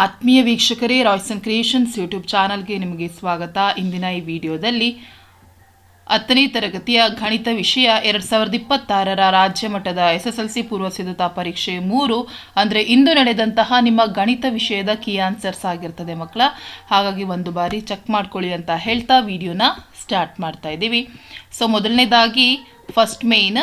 ಆತ್ಮೀಯ ವೀಕ್ಷಕರೇ, Royson creations YouTube ಚಾನಲ್ಗೆ ನಿಮಗೆ ಸ್ವಾಗತ. ಇಂದಿನ ಈ ವಿಡಿಯೋದಲ್ಲಿ 10ನೇ ತರಗತಿಯ ಗಣಿತ ವಿಷಯ 2026ರ ರಾಜ್ಯ ಮಟ್ಟದ SSLC ಪೂರ್ವ ಸಿದ್ಧತಾ ಪರೀಕ್ಷೆ 3 ಅಂದರೆ ಇಂದು ನಡೆದಂತಹ ನಿಮ್ಮ ಗಣಿತ ವಿಷಯದ ಕೀ ಆನ್ಸರ್ಸ್ ಆಗಿರ್ತದೆ ಮಕ್ಕಳ. ಹಾಗಾಗಿ ಒಂದು ಬಾರಿ ಚೆಕ್ ಮಾಡ್ಕೊಳ್ಳಿ ಅಂತ ಹೇಳ್ತಾ ವಿಡಿಯೋನ ಸ್ಟಾರ್ಟ್ ಮಾಡ್ತಾ ಇದ್ದೀವಿ. ಸೊ ಮೊದಲನೇದಾಗಿ ಫಸ್ಟ್ ಮೇನ್,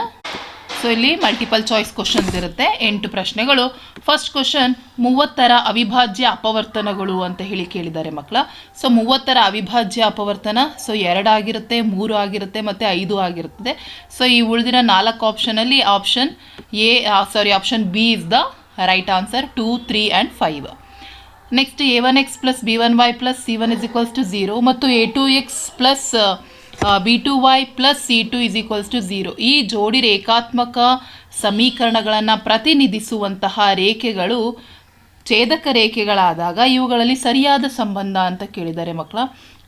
ಸೊ ಇಲ್ಲಿ ಮಲ್ಟಿಪಲ್ ಚಾಯ್ಸ್ ಕ್ವಶನ್ಸ್ ಇರುತ್ತೆ, 8 ಪ್ರಶ್ನೆಗಳು. ಫಸ್ಟ್ ಕ್ವಶನ್, 30ರ ಅವಿಭಾಜ್ಯ ಅಪವರ್ತನಗಳು ಅಂತ ಹೇಳಿ ಕೇಳಿದ್ದಾರೆ ಮಕ್ಕಳ. ಸೊ 30ರ ಅವಿಭಾಜ್ಯ ಅಪವರ್ತನ ಸೊ 2 ಆಗಿರುತ್ತೆ, 3 ಆಗಿರುತ್ತೆ ಮತ್ತು 5 ಆಗಿರುತ್ತದೆ. ಸೊ ಈ ಉಳಿದಿನ 4 ಆಪ್ಷನಲ್ಲಿ option B is the right answer, 2, 3 and 5. Next a1x plus b1y plus c1 is equals to 0 ಮತ್ತು a2x plus b2y plus c2 is equals to 0. ಈ ಜೋಡಿ ರೇಖಾತ್ಮಕ ಸಮೀಕರಣಗಳನ್ನು ಪ್ರತಿನಿಧಿಸುವಂತಹ ರೇಖೆಗಳು ಛೇದಕ ರೇಖೆಗಳಾದಾಗ ಇವುಗಳಲ್ಲಿ ಸರಿಯಾದ ಸಂಬಂಧ ಅಂತ ಕೇಳಿದ್ದಾರೆ ಮಕ್ಕಳ.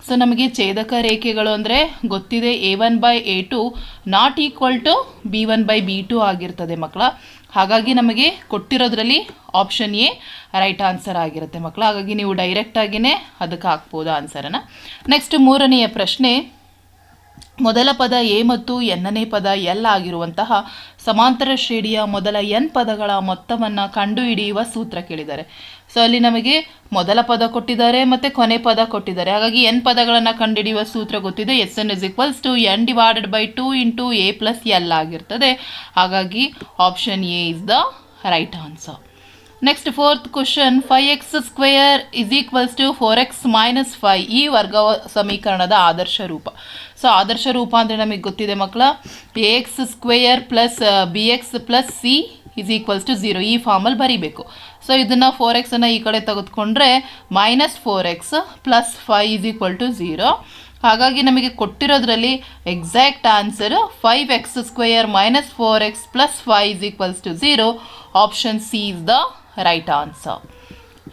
ಸೊ ನಮಗೆ ಛೇದಕ ರೇಖೆಗಳು ಅಂದರೆ ಗೊತ್ತಿದೆ, a1/a2 not equal to b1/b2 ಆಗಿರ್ತದೆ ಮಕ್ಕಳ. ಹಾಗಾಗಿ ನಮಗೆ ಕೊಟ್ಟಿರೋದ್ರಲ್ಲಿ ಆಪ್ಷನ್ ಎ ರೈಟ್ ಆನ್ಸರ್ ಆಗಿರುತ್ತೆ ಮಕ್ಕಳ. ಹಾಗಾಗಿ ನೀವು ಡೈರೆಕ್ಟಾಗಿಯೇ ಅದಕ್ಕೆ ಹಾಕ್ಬೋದು ಆನ್ಸರನ್ನು. ನೆಕ್ಸ್ಟ್ 3ನೆಯ ಪ್ರಶ್ನೆ, ಮೊದಲ ಪದ ಎ ಮತ್ತು ಎನ್ನನೇ ಪದ ಎಲ್ ಆಗಿರುವಂತಹ ಸಮಾಂತರ ಶ್ರೇಣಿಯ ಮೊದಲ ಎನ್ ಪದಗಳ ಮೊತ್ತವನ್ನು ಕಂಡುಹಿಡಿಯುವ ಸೂತ್ರ ಕೇಳಿದ್ದಾರೆ. ಸೊ ಅಲ್ಲಿ ನಮಗೆ ಮೊದಲ ಪದ ಕೊಟ್ಟಿದ್ದಾರೆ ಮತ್ತು ಕೊನೆ ಪದ ಕೊಟ್ಟಿದ್ದಾರೆ. ಹಾಗಾಗಿ ಎನ್ ಪದಗಳನ್ನು ಕಂಡುಹಿಡಿಯುವ ಸೂತ್ರ ಗೊತ್ತಿದೆ, SN is equals to n/2 into a plus L ಆಗಿರ್ತದೆ. ಹಾಗಾಗಿ option A is the right answer. Next 4th question, 5x² is equals to 4x minus 5 ಈ ವರ್ಗ ಸಮೀಕರಣದ ಆದರ್ಶ ರೂಪ. ಸೊ ಆದರ್ಶ ರೂಪ ಅಂದರೆ ನಮಗೆ ಗೊತ್ತಿದೆ ಮಕ್ಕಳ, ax² plus bx plus c is equals to 0 ಈ ಫಾರ್ಮಲ್ಲಿ ಬರೀಬೇಕು. ಸೊ ಇದನ್ನು 4x ಈ ಕಡೆ ತೆಗೆದುಕೊಂಡ್ರೆ minus 4x plus 5 is equal to 0. ಹಾಗಾಗಿ ನಮಗೆ ಕೊಟ್ಟಿರೋದ್ರಲ್ಲಿ exact answer 5x² minus 4x plus 5 is equals to 0. Option C is the right answer.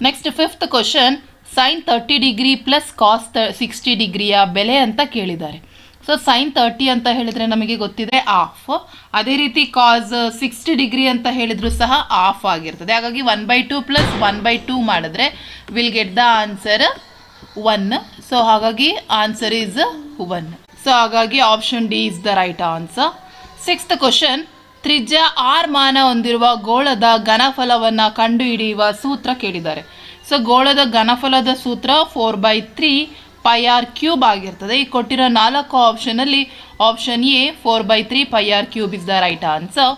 Next 5th question, sine 30 degree plus cos 60 ಡಿಗ್ರಿಯ ಬೆಲೆ ಅಂತ ಕೇಳಿದ್ದಾರೆ. ಸೊ ಸೈನ್ 30 ಅಂತ ಹೇಳಿದರೆ ನಮಗೆ ಗೊತ್ತಿದೆ ಆಫ್, ಅದೇ ರೀತಿ ಕಾಸ್ 60 ಡಿಗ್ರಿ ಅಂತ ಹೇಳಿದ್ರು ಸಹ ಆಫ್ ಆಗಿರ್ತದೆ. ಹಾಗಾಗಿ 1/2 ಪ್ಲಸ್ 1/2 ಮಾಡಿದ್ರೆ will get the answer 1. So ಹಾಗಾಗಿ ಆನ್ಸರ್ ಈಸ್ 1. ಸೊ ಹಾಗಾಗಿ option D is the right answer. 6th question, ತ್ರಿಜ್ಯ r ಮಾನ ಹೊಂದಿರುವ ಗೋಳದ ಘನಫಲವನ್ನು ಕಂಡುಹಿಡಿಯುವ ಸೂತ್ರ ಕೇಳಿದ್ದಾರೆ. ಸೊ ಗೋಳದ ಘನಫಲದ ಸೂತ್ರ 4/3 πr³ ಆಗಿರ್ತದೆ. ಈ ಕೊಟ್ಟಿರೋ 4 ಆಪ್ಷನಲ್ಲಿ option A 4/3 πr³ is the right answer.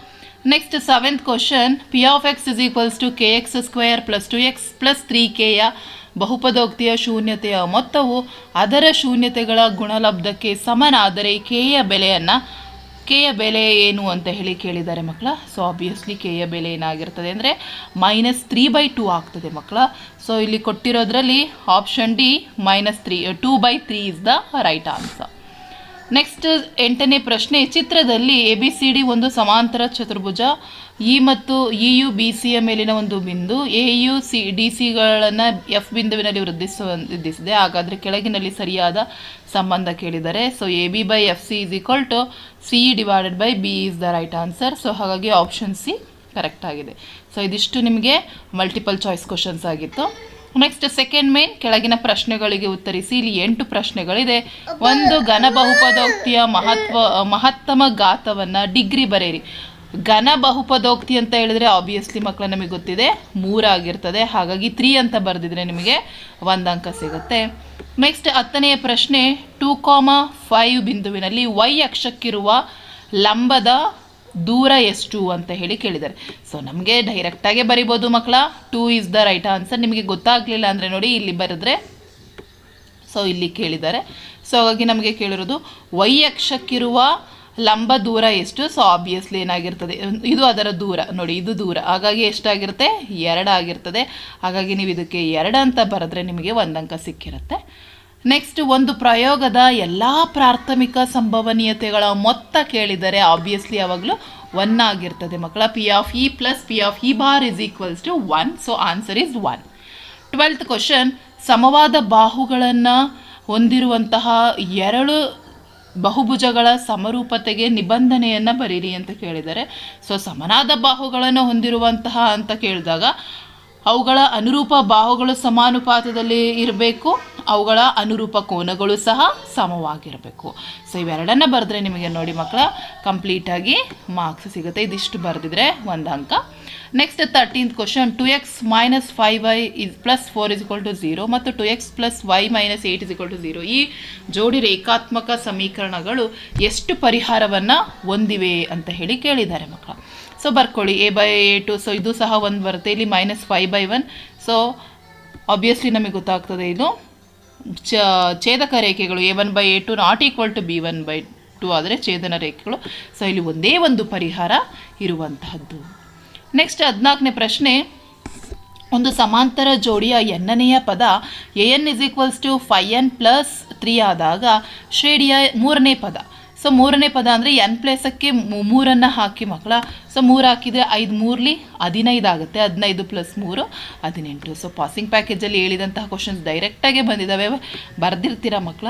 Next 7th question, p of x is equals to kx² plus 2x plus 3kಯ ಬಹುಪದೋಕ್ತಿಯ ಶೂನ್ಯತೆಯ ಮೊತ್ತವು ಅದರ ಶೂನ್ಯತೆಗಳ ಗುಣಲಬ್ಧಕ್ಕೆ ಸಮನಾದರೆ ಕೆಯ ಬೆಲೆ ಏನು ಅಂತ ಹೇಳಿ ಕೇಳಿದ್ದಾರೆ ಮಕ್ಕಳ. ಸೊ ಆಬ್ವಿಯಸ್ಲಿ ಕೆಯ ಬೆಲೆ ಏನಾಗಿರ್ತದೆ ಅಂದರೆ -3/2 ಆಗ್ತದೆ ಮಕ್ಕಳ. ಸೊ ಇಲ್ಲಿ ಕೊಟ್ಟಿರೋದ್ರಲ್ಲಿ option D -2/3 is the right answer. Next 8ನೇ ಪ್ರಶ್ನೆ, ಚಿತ್ರದಲ್ಲಿ ABCD ಒಂದು ಸಮಾಂತರ ಚತುರ್ಭುಜ, ಇ ಮತ್ತು EU BCಯ ಮೇಲಿನ ಒಂದು ಬಿಂದು, AU DCಗಳನ್ನು F ಬಿಂದುವಿನಲ್ಲಿ ವೃದ್ಧಿಸಿದೆ. ಹಾಗಾದರೆ ಕೆಳಗಿನಲ್ಲಿ ಸರಿಯಾದ ಸಂಬಂಧ ಕೇಳಿದ್ದಾರೆ. So AB/FC is equal to CE/B is the right answer. So ಹಾಗಾಗಿ ಆಪ್ಷನ್ ಸಿ ಕರೆಕ್ಟ್ ಆಗಿದೆ. ಸೊ ಇದಿಷ್ಟು ನಿಮಗೆ ಮಲ್ಟಿಪಲ್ ಚಾಯ್ಸ್ ಕ್ವಶನ್ಸ್ ಆಗಿತ್ತು. ನೆಕ್ಸ್ಟ್ ಸೆಕೆಂಡ್ ಮೇನ್, ಕೆಳಗಿನ ಪ್ರಶ್ನೆಗಳಿಗೆ ಉತ್ತರಿಸಿ. ಇಲ್ಲಿ 8 ಪ್ರಶ್ನೆಗಳಿದೆ. ಒಂದು ಘನ ಬಹುಪದೋಕ್ತಿಯ ಮಹತ್ತಮ ಘಾತವನ್ನು ಡಿಗ್ರಿ ಬರೆಯಿರಿ. ಘನ ಬಹುಪದೋಕ್ತಿ ಅಂತ ಹೇಳಿದ್ರೆ ಆಬ್ವಿಯಸ್ಲಿ ಮಕ್ಕಳ ನಮಗೆ ಗೊತ್ತಿದೆ 3 ಆಗಿರ್ತದೆ. ಹಾಗಾಗಿ 3 ಅಂತ ಬರೆದಿದ್ರೆ ನಿಮಗೆ 1 ಅಂಕ ಸಿಗುತ್ತೆ. ನೆಕ್ಸ್ಟ್ 10ನೆಯ ಪ್ರಶ್ನೆ, 2,5 ಬಿಂದುವಿನಲ್ಲಿ y ಅಕ್ಷಕ್ಕಿರುವ ಲಂಬದ ದೂರ ಎಷ್ಟು ಅಂತ ಹೇಳಿ ಕೇಳಿದ್ದಾರೆ. ಸೊ ನಮಗೆ ಡೈರೆಕ್ಟಾಗೆ ಬರಿಬೋದು ಮಕ್ಕಳ, 2 ಇಸ್ ದ ರೈಟ್ ಆನ್ಸರ್. ನಿಮಗೆ ಗೊತ್ತಾಗಲಿಲ್ಲ ಅಂದರೆ ನೋಡಿ ಇಲ್ಲಿ ಬರೆದ್ರೆ, ಸೊ ಇಲ್ಲಿ ಕೇಳಿದ್ದಾರೆ. ಸೊ ಹಾಗಾಗಿ ನಮಗೆ ಕೇಳಿರೋದು y ಅಕ್ಷಕ್ಕಿರುವ ಲಂಬ ದೂರ ಎಷ್ಟು. ಸೊ ಆಬ್ವಿಯಸ್ಲಿ ಏನಾಗಿರ್ತದೆ, ಇದು ಅದರ ದೂರ ನೋಡಿ, ಇದು ದೂರ, ಹಾಗಾಗಿ ಎಷ್ಟಾಗಿರುತ್ತೆ 2 ಆಗಿರ್ತದೆ. ಹಾಗಾಗಿ ನೀವು ಇದಕ್ಕೆ 2 ಅಂತ ಬರೆದ್ರೆ ನಿಮಗೆ 1 ಅಂಕ ಸಿಕ್ಕಿರುತ್ತೆ. ನೆಕ್ಸ್ಟ್ ಒಂದು ಪ್ರಯೋಗದ ಎಲ್ಲ ಪ್ರಾಥಮಿಕ ಸಂಭವನೀಯತೆಗಳ ಮೊತ್ತ ಕೇಳಿದರೆ ಆಬ್ವಿಯಸ್ಲಿ ಯಾವಾಗಲೂ 1 ಆಗಿರ್ತದೆ ಮಕ್ಕಳ. P of E plus P of E bar is equals to 1. So answer is 1. 12th question, ಸಮವಾದ ಬಾಹುಗಳನ್ನು ಹೊಂದಿರುವಂತಹ 2 ಬಹುಭುಜಗಳ ಸಮರೂಪತೆಗೆ ನಿಬಂಧನೆಯನ್ನು ಬರೀರಿ ಅಂತ ಕೇಳಿದ್ದಾರೆ. ಸೊ ಸಮನಾದ ಬಾಹುಗಳನ್ನು ಹೊಂದಿರುವಂತಹ ಅಂತ ಕೇಳಿದಾಗ ಅವುಗಳ ಅನುರೂಪ ಬಾಹುಗಳು ಸಮಾನುಪಾತದಲ್ಲಿ ಇರಬೇಕು, ಅವುಗಳ ಅನುರೂಪ ಕೋನಗಳು ಸಹ ಸಮವಾಗಿರಬೇಕು. ಸೊ ಇವೆರಡನ್ನ ಬರೆದ್ರೆ ನಿಮಗೆ ನೋಡಿ ಮಕ್ಕಳ ಕಂಪ್ಲೀಟಾಗಿ ಮಾರ್ಕ್ಸ್ ಸಿಗುತ್ತೆ. ಇದಿಷ್ಟು ಬರೆದಿದ್ರೆ 1 ಅಂಕ. Next 13th question, 2x - 5y + 4 = 0 ಮತ್ತು 2x + y - 8 = 0. ಈ ಜೋಡಿ ರೇಖಾತ್ಮಕ ಸಮೀಕರಣಗಳು ಎಷ್ಟು ಪರಿಹಾರವನ್ನು ಹೊಂದಿವೆ ಅಂತ ಹೇಳಿ ಕೇಳಿದ್ದಾರೆ ಮಕ್ಕಳ. ಸೊ ಬರ್ಕೊಳ್ಳಿ a/a2. ಸೊ ಇದು ಸಹ 1 ಬರುತ್ತೆ. ಇಲ್ಲಿ -5/1. ಸೊ ಆಬ್ವಿಯಸ್ಲಿ ನಮಗೆ ಗೊತ್ತಾಗ್ತದೆ ಇದು ಛೇದಕ ರೇಖೆಗಳು a1/a2 ≠ b1/2 ಆದರೆ ಛೇದನ ರೇಖೆಗಳು. ಸೊ ಇಲ್ಲಿ ಒಂದೇ ಒಂದು ಪರಿಹಾರ ಇರುವಂತಹದ್ದು. ನೆಕ್ಸ್ಟ್ 14ನೇ ಪ್ರಶ್ನೆ, ಒಂದು ಸಮಾಂತರ ಜೋಡಿಯ ಎನ್ನನೆಯ ಪದ an = 5n + 3 ಆದಾಗ ಶ್ರೇಣಿಯ 3ನೇ ಪದ. ಸೊ 3ನೇ ಪದ ಅಂದರೆ n ಪ್ಲೇಸಕ್ಕೆ 3 ಹಾಕಿ ಮಕ್ಕಳ. ಸೊ 3 ಹಾಕಿದರೆ 5 3ಲಿ 15 ಆಗುತ್ತೆ. 15 + 3 18. ಸೊ ಪಾಸಿಂಗ್ ಪ್ಯಾಕೇಜಲ್ಲಿ ಹೇಳಿದಂತಹ ಕ್ವಶನ್ಸ್ ಡೈರೆಕ್ಟಾಗೆ ಬಂದಿದ್ದಾವೆ, ಬರೆದಿರ್ತೀರ ಮಕ್ಕಳ.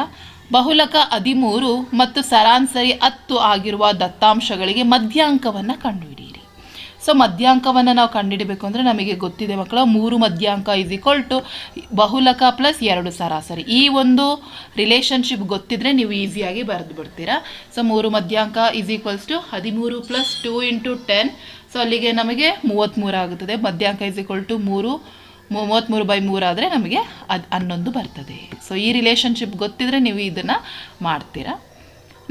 ಬಹುಲಕ 13 ಮತ್ತು ಸರಾಸರಿ 10 ಆಗಿರುವ ದತ್ತಾಂಶಗಳಿಗೆ ಮಧ್ಯಾಂಕವನ್ನು ಕಂಡುಹಿಡಿಯಿರಿ. ಸೊ ಮಧ್ಯಾಂಕವನ್ನು ನಾವು ಕಂಡುಹಿಡಬೇಕು ಅಂದರೆ ನಮಗೆ ಗೊತ್ತಿದೆ ಮಕ್ಕಳ, 3 ಮಧ್ಯಾಂಕ = ಬಹುಲಕ + 2 ಸರಾಸರಿ. ಈ ಒಂದು ರಿಲೇಷನ್ಶಿಪ್ ಗೊತ್ತಿದ್ರೆ ನೀವು ಈಸಿಯಾಗಿ ಬರೆದು ಬಿಡ್ತೀರಾ. ಸೊ 3 ಮಧ್ಯಾಂಕ = 13 + 2 × 10. ಸೊ ಅಲ್ಲಿಗೆ ನಮಗೆ 33 ಆಗುತ್ತದೆ. ಮಧ್ಯಾಂಕ = 3, 33/3 ಆದರೆ ನಮಗೆ 11 ಬರ್ತದೆ. ಸೊ ಈ ರಿಲೇಷನ್ಶಿಪ್ ಗೊತ್ತಿದ್ರೆ ನೀವು ಇದನ್ನು ಮಾಡ್ತೀರಾ.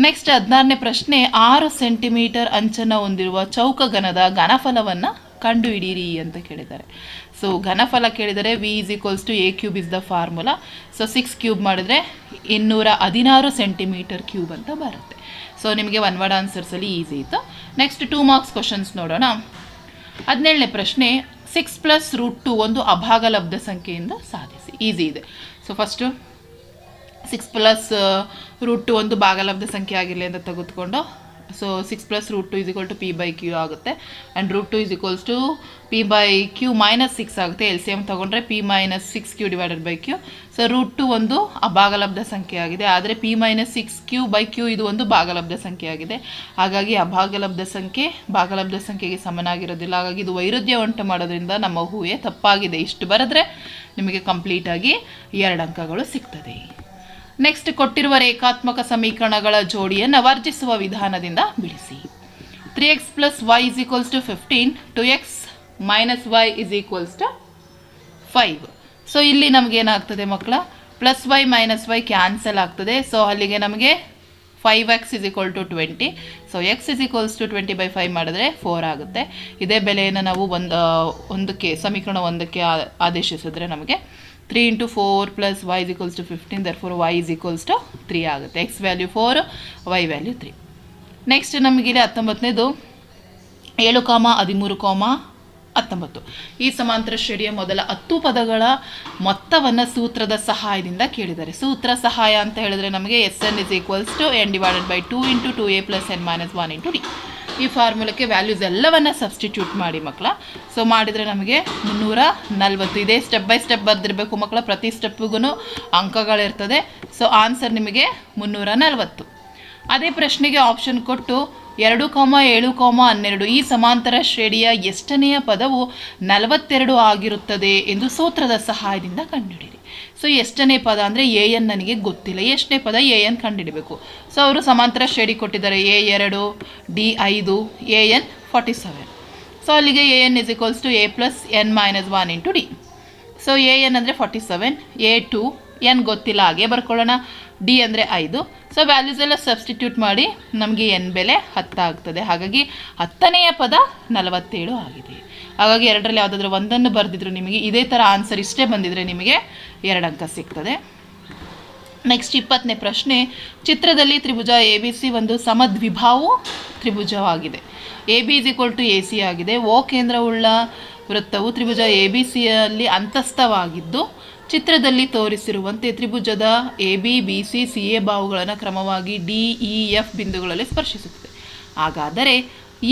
ನೆಕ್ಸ್ಟ್ 16ನೇ ಪ್ರಶ್ನೆ, 6 ಸೆಂಟಿಮೀಟರ್ ಅಂಚನ್ನು ಹೊಂದಿರುವ ಚೌಕಘನದ ಘನಫಲವನ್ನು ಕಂಡುಹಿಡಿಯಿರಿ ಅಂತ ಕೇಳಿದ್ದಾರೆ. ಸೊ ಘನಫಲ ಕೇಳಿದರೆ v = a³ is the formula. So 6 cube ಮಾಡಿದರೆ 216 ಸೆಂಟಿಮೀಟರ್ ಕ್ಯೂಬ್ ಅಂತ ಬರುತ್ತೆ. ಸೊ ನಿಮಗೆ 1 ವರ್ಡ್ ಆನ್ಸರ್ಸಲ್ಲಿ ಈಸಿ ಇತ್ತು. ನೆಕ್ಸ್ಟ್ 2 ಮಾರ್ಕ್ಸ್ ಕ್ವಶನ್ಸ್ ನೋಡೋಣ. 17ನೇ ಪ್ರಶ್ನೆ, 6 + √2 ಒಂದು ಅಭಾಗಲಬ್ಧ ಸಂಖ್ಯೆಯಿಂದ ಸಾಧಿಸಿ. ಈಸಿ ಇದೆ. ಸೊ ಫಸ್ಟು 6 + √2 ಒಂದು ಭಾಗಲಬ್ಧ ಸಂಖ್ಯೆ ಆಗಿರಲಿ ಅಂತ ತೆಗೆದುಕೊಂಡು, ಸೊ 6 + √2 = p/q ಆಗುತ್ತೆ. ಆ್ಯಂಡ್ √2 = p/q - 6 ಆಗುತ್ತೆ. LCM ತೊಗೊಂಡ್ರೆ p - 6q / q. ಸೊ √2 ಒಂದು ಅಭಾಗಲಬ್ಧ ಸಂಖ್ಯೆ ಆಗಿದೆ. ಆದರೆ p - 6q/q ಇದು ಒಂದು ಭಾಗಲಬ್ಧ ಸಂಖ್ಯೆ ಆಗಿದೆ. ಹಾಗಾಗಿ ಅಭಾಗಲಬ್ಧ ಸಂಖ್ಯೆ ಭಾಗಲಬ್ಧ ಸಂಖ್ಯೆಗೆ ಸಮನಾಗಿರೋದಿಲ್ಲ. ಹಾಗಾಗಿ ಇದು ವೈರುಧ್ಯ ಉಂಟು ಮಾಡೋದ್ರಿಂದ ನಮ್ಮ ಊಹೆ ತಪ್ಪಾಗಿದೆ. ಇಷ್ಟು ಬರೆದ್ರೆ ನಿಮಗೆ ಕಂಪ್ಲೀಟಾಗಿ 2 ಅಂಕಗಳು ಸಿಗ್ತದೆ. ನೆಕ್ಸ್ಟ್ ಕೊಟ್ಟಿರುವ ರೇಖಾತ್ಮಕ ಸಮೀಕರಣಗಳ ಜೋಡಿಯನ್ನು ವರ್ಜಿಸುವ ವಿಧಾನದಿಂದ ಬಿಡಿಸಿ. 3x + y = 15, 2x - y = 5. So ಇಲ್ಲಿ ನಮಗೇನಾಗ್ತದೆ ಮಕ್ಕಳ, +y - y ಕ್ಯಾನ್ಸಲ್ ಆಗ್ತದೆ. ಸೊ ಅಲ್ಲಿಗೆ ನಮಗೆ 5x = 20. ಸೊ x = 20/5 ಮಾಡಿದ್ರೆ 4 ಆಗುತ್ತೆ. ಇದೇ ಬೆಲೆಯನ್ನು ನಾವು ಒಂದಕ್ಕೆ ಸಮೀಕರಣ 1ಕ್ಕೆ ಆದೇಶಿಸಿದ್ರೆ ನಮಗೆ 3 × 4 + y = 15. therefore y = 3 ಆಗುತ್ತೆ. x value 4, y value 3. Next ನಮಗಿಲ್ಲಿ 19ನೇದು 7, 13, 19 ಈ ಸಮಾಂತರ ಶ್ರೇಣಿಯ ಮೊದಲ 10 ಪದಗಳ ಮೊತ್ತವನ್ನು ಸೂತ್ರದ ಸಹಾಯದಿಂದ ಕೇಳಿದ್ದಾರೆ. ಸೂತ್ರ ಸಹಾಯ ಅಂತ ಹೇಳಿದ್ರೆ ನಮಗೆ Sn = n/2 × 2a + n - 1 × d. ಈ ಫಾರ್ಮುಲಕ್ಕೆ ವ್ಯಾಲ್ಯೂಸ್ ಎಲ್ಲವನ್ನು ಸಬ್ಸ್ಟಿಟ್ಯೂಟ್ ಮಾಡಿ ಮಕ್ಕಳ. ಸೊ ಮಾಡಿದರೆ ನಮಗೆ 340. ಇದೇ ಸ್ಟೆಪ್ ಬೈ ಸ್ಟೆಪ್ ಬರೆದಿರಬೇಕು ಮಕ್ಕಳ. ಪ್ರತಿ ಸ್ಟೆಪ್ಪಿಗೂ ಅಂಕಗಳಿರ್ತದೆ. ಸೊ ಆನ್ಸರ್ ನಿಮಗೆ 340. ಅದೇ ಪ್ರಶ್ನೆಗೆ ಆಪ್ಷನ್ ಕೊಟ್ಟು 2, 7, 12 ಈ ಸಮಾಂತರ ಶ್ರೇಣಿಯ ಎಷ್ಟನೆಯ ಪದವು 42 ಆಗಿರುತ್ತದೆ ಎಂದು ಸೂತ್ರದ ಸಹಾಯದಿಂದ ಕಂಡುಹಿಡಿಯಿರಿ. ಸೊ ಎಷ್ಟನೇ ಪದ ಅಂದರೆ an ನನಗೆ ಗೊತ್ತಿಲ್ಲ. ಎಷ್ಟನೇ ಪದ an ಕಂಡುಹಿಡಬೇಕು. ಸೊ ಅವರು ಸಮಾಂತರ ಶ್ರೇಣಿ ಕೊಟ್ಟಿದ್ದಾರೆ a2, d5, an 47. ಸೊ ಅಲ್ಲಿಗೆ an = a + n - 1 × d. So an ಅಂದರೆ 47, a2 n ಗೊತ್ತಿಲ್ಲ ಹಾಗೆ ಬರ್ಕೊಳ್ಳೋಣ, ಡಿ ಅಂದರೆ 5. ಸೊ ವ್ಯಾಲ್ಯೂಸ್ ಎಲ್ಲ ಸಬ್ಸ್ಟಿಟ್ಯೂಟ್ ಮಾಡಿ ನಮಗೆ n ಬೆಲೆ 10 ಆಗ್ತದೆ. ಹಾಗಾಗಿ 10ನೇಯ ಪದ 47 ಆಗಿದೆ. ಹಾಗಾಗಿ ಎರಡರಲ್ಲಿ ಯಾವುದಾದ್ರೂ ಒಂದನ್ನು ಬರೆದಿದ್ರು ನಿಮಗೆ ಇದೇ ಥರ ಆನ್ಸರ್ ಇಷ್ಟೇ ಬಂದಿದ್ರೆ ನಿಮಗೆ 2 ಅಂಕ ಸಿಗ್ತದೆ. ನೆಕ್ಸ್ಟ್ 20ನೇ ಪ್ರಶ್ನೆ, ಚಿತ್ರದಲ್ಲಿ ತ್ರಿಭುಜ ABC ಒಂದು ಸಮದ್ವಿಬಾಹು ತ್ರಿಭುಜವಾಗಿದೆ. AB = AC ಆಗಿದೆ. O ಕೇಂದ್ರವುಳ್ಳ ವೃತ್ತವು ತ್ರಿಭುಜ ABCಯಲ್ಲಿ ಅಂತಸ್ಥವಾಗಿದ್ದು ಚಿತ್ರದಲ್ಲಿ ತೋರಿಸಿರುವಂತೆ ತ್ರಿಭುಜದ AB, BC, CA ಬಾಹುಗಳನ್ನು ಕ್ರಮವಾಗಿ D, E, F ಬಿಂದುಗಳಲ್ಲಿ ಸ್ಪರ್ಶಿಸುತ್ತದೆ. ಹಾಗಾದರೆ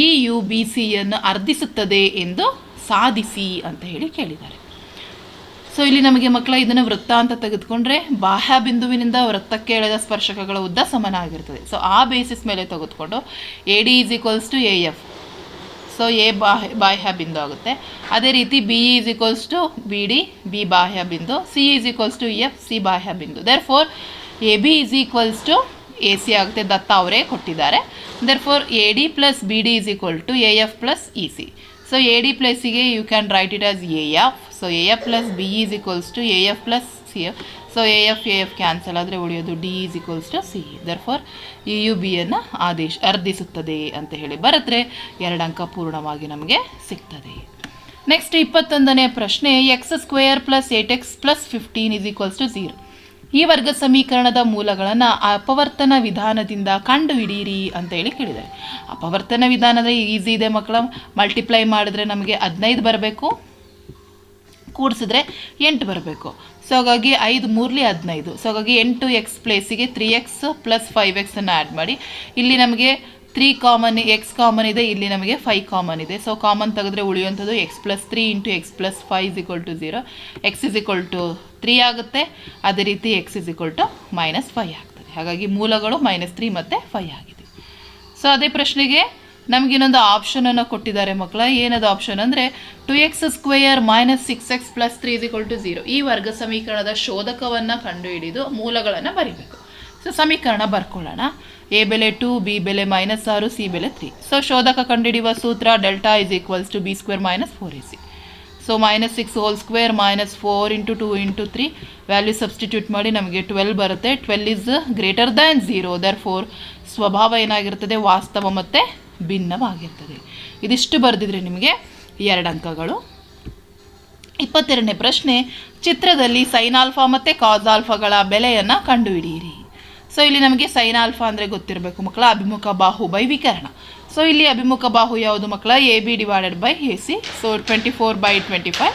EU BCಯನ್ನು ಅರ್ಧಿಸುತ್ತದೆ ಎಂದು ಸಾಧಿಸಿ ಅಂತ ಹೇಳಿ ಕೇಳಿದ್ದಾರೆ. ಸೊ ಇಲ್ಲಿ ನಮಗೆ ಮಕ್ಕಳ ಇದನ್ನು ವೃತ್ತ ಅಂತ ತೆಗೆದುಕೊಂಡ್ರೆ ಬಾಹ್ಯ ಬಿಂದುವಿನಿಂದ ವೃತ್ತಕ್ಕೆ ಎಳೆದ ಸ್ಪರ್ಶಕಗಳ ಉದ್ದ ಸಮನಾಗಿರ್ತದೆ. ಸೊ ಆ ಬೇಸಿಸ್ ಮೇಲೆ ತೆಗೆದುಕೊಂಡು AD = AF. ಸೊ ಎ ಬಾಹ್ಯ ಬಿಂದು ಆಗುತ್ತೆ. ಅದೇ ರೀತಿ B is equals to B D, B ಬಾಹ್ಯ ಬಿಂದು, C is equals to F, C ಬಾಹ್ಯ ಬಿಂದು. Therefore A B is equals to A C ಆಗುತ್ತೆ. ದತ್ತ ಅವರೇ ಕೊಟ್ಟಿದ್ದಾರೆ. Therefore A D plus B D is equal to A F plus E C. So A D ಪ್ಲಸ್ಸಿಗೆ you can write it as A F. So A F plus B is equals to A F plus C F. So A F cancel ಆದರೆ ಉಳಿಯೋದು D is equals to C. Therefore E U ಬಿಯನ್ನು ಅರ್ಧಿಸುತ್ತದೆ ಅಂತ ಹೇಳಿ ಬರೆದ್ರೆ 2 ಅಂಕ ಪೂರ್ಣವಾಗಿ ನಮಗೆ ಸಿಗ್ತದೆ. ನೆಕ್ಸ್ಟ್ 21ನೇ ಪ್ರಶ್ನೆ, X square plus 8x plus 15 is equals to 0. ಈ ವರ್ಗ ಸಮೀಕರಣದ ಮೂಲಗಳನ್ನು ಅಪವರ್ತನ ವಿಧಾನದಿಂದ ಕಂಡು ಹಿಡಿಯಿರಿ ಅಂತ ಹೇಳಿ ಕೇಳಿದ್ದಾರೆ. ಅಪವರ್ತನ ವಿಧಾನದ ಈಸಿ ಇದೆ ಮಕ್ಕಳ. ಮಲ್ಟಿಪ್ಲೈ ಮಾಡಿದ್ರೆ ನಮಗೆ 15 ಬರಬೇಕು, ಕೂಡಿಸಿದ್ರೆ 8 ಬರಬೇಕು. ಸೊ ಹಾಗಾಗಿ 5 3 15. ಸೊ ಹಾಗಾಗಿ 8x ಪ್ಲೇಸಿಗೆ 3x ಪ್ಲಸ್ 5x ಅನ್ನು ಆ್ಯಡ್ ಮಾಡಿ. ಇಲ್ಲಿ ನಮಗೆ 3 ಕಾಮನ್, ಎಕ್ಸ್ ಕಾಮನ್ ಇದೆ, ಇಲ್ಲಿ ನಮಗೆ 5 ಕಾಮನ್ ಇದೆ. ಸೊ ಕಾಮನ್ ತೆಗೆದ್ರೆ ಉಳಿಯುವಂಥದ್ದು x plus 3 into x plus 5 is equal to 0. X is equal to 3 ಆಗುತ್ತೆ. ಅದೇ ರೀತಿ ಎಕ್ಸ್ ಇಸ್ ಈಕ್ವಲ್ ಟು -5 ಆಗ್ತದೆ. ಹಾಗಾಗಿ ಮೂಲಗಳು -3 ಮತ್ತು 5 ಆಗಿದೆ. ಸೊ ಅದೇ ಪ್ರಶ್ನೆಗೆ ನಮಗೆ ಇನ್ನೊಂದು ಆಪ್ಷನನ್ನು ಕೊಟ್ಟಿದ್ದಾರೆ ಮಕ್ಕಳ. ಏನದು ಆಪ್ಷನ್ ಅಂದರೆ 2x ಸ್ಕ್ವೇರ್ ಮೈನಸ್ 6x ಪ್ಲಸ್ 3 ಇಸ್ ಈಕ್ವಲ್ ಟು 0. ಈ ವರ್ಗ ಸಮೀಕರಣದ ಶೋಧಕವನ್ನು ಕಂಡುಹಿಡಿದು ಮೂಲಗಳನ್ನು ಬರೀಬೇಕು. ಸೊ ಸಮೀಕರಣ ಬರ್ಕೊಳ್ಳೋಣ. ಎ ಬೆಲೆ 2, ಬಿ ಬೆಲೆ -6, ಸಿ ಬೆಲೆ 3. ಸೊ ಶೋಧಕ ಕಂಡುಹಿಡಿಯುವ ಸೂತ್ರ delta is equals to B square minus 4ac. So -6 whole square minus 4 into 2 into 3 value substitute ಮಾಡಿ ನಮಗೆ 12 ಬರುತ್ತೆ. 12 ಇಸ್ ಗ್ರೇಟರ್ ದ್ಯಾನ್ 0. ದರ್ಫೋರ್ ಸ್ವಭಾವ ಏನಾಗಿರ್ತದೆ, ವಾಸ್ತವ ಮತ್ತು ಭಿನ್ನವಾಗಿರ್ತದೆ. ಇದಿಷ್ಟು ಬರೆದಿದ್ರೆ ನಿಮಗೆ 2 ಅಂಕಗಳು. 22ನೇ ಪ್ರಶ್ನೆ, ಚಿತ್ರದಲ್ಲಿ ಸೈನ್ ಆಲ್ಫಾ ಮತ್ತು ಕಾಸ್ ಆಲ್ಫಾಗಳ ಬೆಲೆಯನ್ನು ಕಂಡುಹಿಡಿಯಿರಿ. ಸೊ ಇಲ್ಲಿ ನಮಗೆ ಸೈನ್ ಆಲ್ಫಾ ಅಂದರೆ ಗೊತ್ತಿರಬೇಕು ಮಕ್ಕಳ, ಅಭಿಮುಖ ಬಾಹು ಬೈ ವಿಕರ್ಣ. ಸೊ ಇಲ್ಲಿ ಅಭಿಮುಖ ಬಾಹು ಯಾವುದು ಮಕ್ಕಳ, A B divided by A C. So 24/25.